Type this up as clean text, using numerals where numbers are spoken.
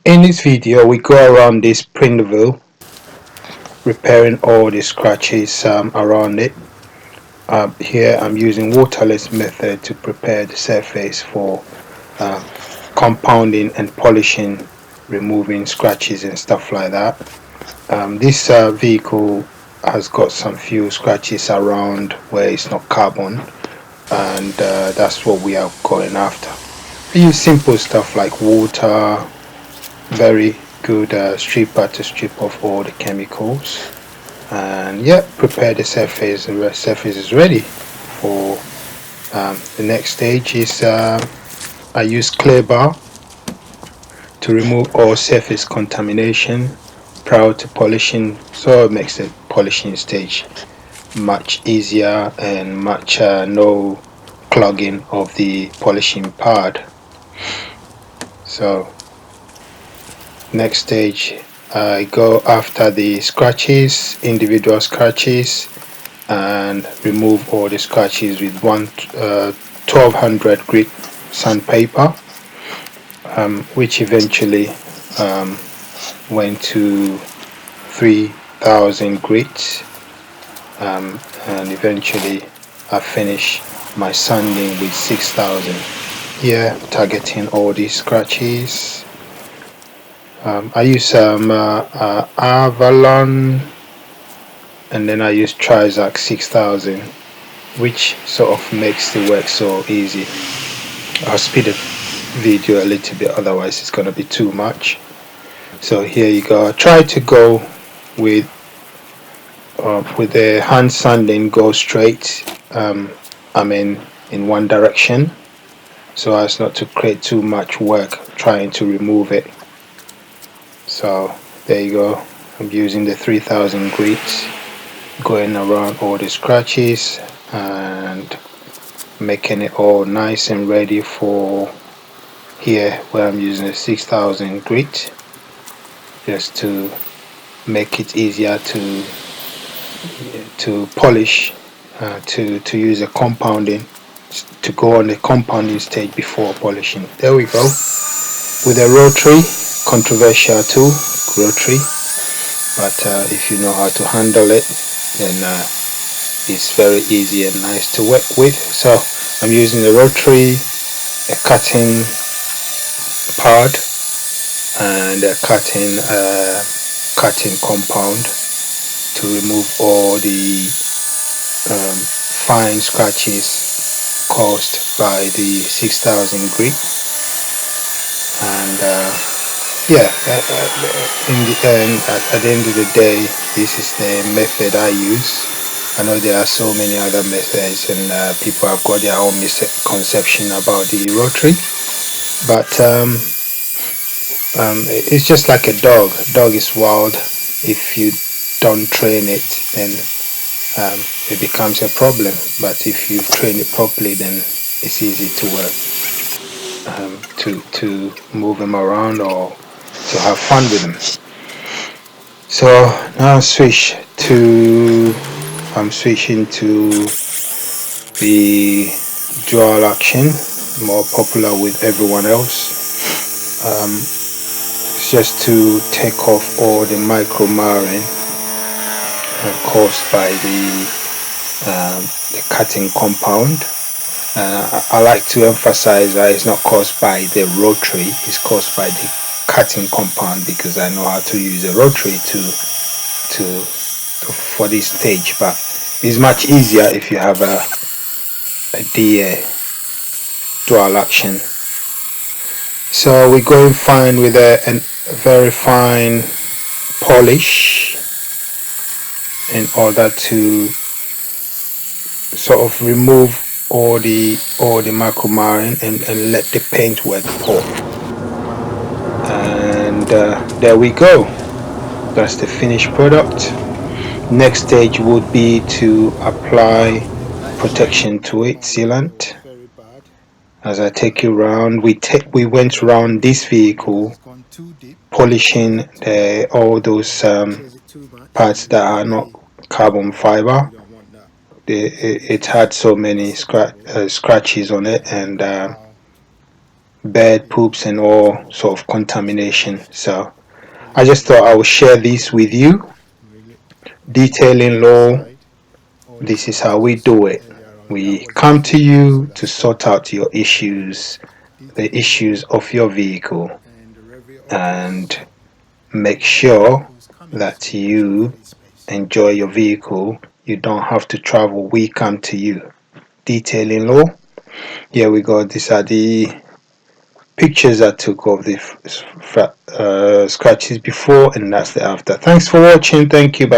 In this video we go around this Prindiville, repairing all the scratches around it. Here I'm using waterless method to prepare the surface for uh, compounding and polishing, removing scratches and stuff like that. This vehicle has got some few scratches around where it's not carbon, and that's what we are going after. I use simple stuff like water, very good stripper to strip off all the chemicals, and yeah, prepare the surface. The surface is ready for the next stage. Is I use clear bar to remove all surface contamination prior to polishing, so it makes the polishing stage much easier and much no clogging of the polishing pad. So next stage, I go after the scratches, individual scratches, and remove all the scratches with 1200 grit sandpaper, which eventually went to 3000 grit, and eventually I finish my sanding with 6000. Here, targeting all these scratches. I use Avalon, and then I use Trizac 6000, which sort of makes the work so easy. I'll speed the video a little bit, otherwise it's going to be too much. So here you go. I try to go with the hand sanding, go straight, in one direction, so as not to create too much work trying to remove it. So there you go. I'm using the 3000 grit, going around all the scratches and making it all nice and ready for here, where I'm using the 6000 grit, just to make it easier to polish, to use a compounding, to go on the compounding stage before polishing. There we go, with a rotary, controversial tool, rotary, but if you know how to handle it, then it's very easy and nice to work with. So I'm using the rotary, a cutting pad, and a cutting compound to remove all the fine scratches caused by the 6000 grit. And yeah, in the end, at the end of the day, this is the method I use. I know there are so many other methods, and people have got their own misconception about the rotary, but it's just like a dog. Dog is wild. If you don't train it, then it becomes a problem, but if you train it properly, then it's easy to work, to move them around or to have fun with them. So now I'm switching to the dual action, more popular with everyone else. It's just to take off all the micro marring caused by the cutting compound. I like to emphasize that it's not caused by the rotary, it's caused by the cutting compound, because I know how to use a rotary for this stage, but it's much easier if you have a dual action. So we're going fine with a very fine polish in order to sort of remove all the micro marring and let the paint work off. And there we go, that's the finished product. Next stage would be to apply protection to it, sealant. As I take you around, we went around this vehicle polishing all those parts that are not carbon fiber. It had so many scratches on it, and bird poops and all sort of contamination. So I just thought I would share this with you. Detailing law, this is how we do it. We come to you to sort out your issues, the issues of your vehicle, and make sure that you enjoy your vehicle. You don't have to travel. We come to you. Detailing law. Here we go. These are the pictures I took of the scratches before, and that's the after. Thanks for watching. Thank you. Bye.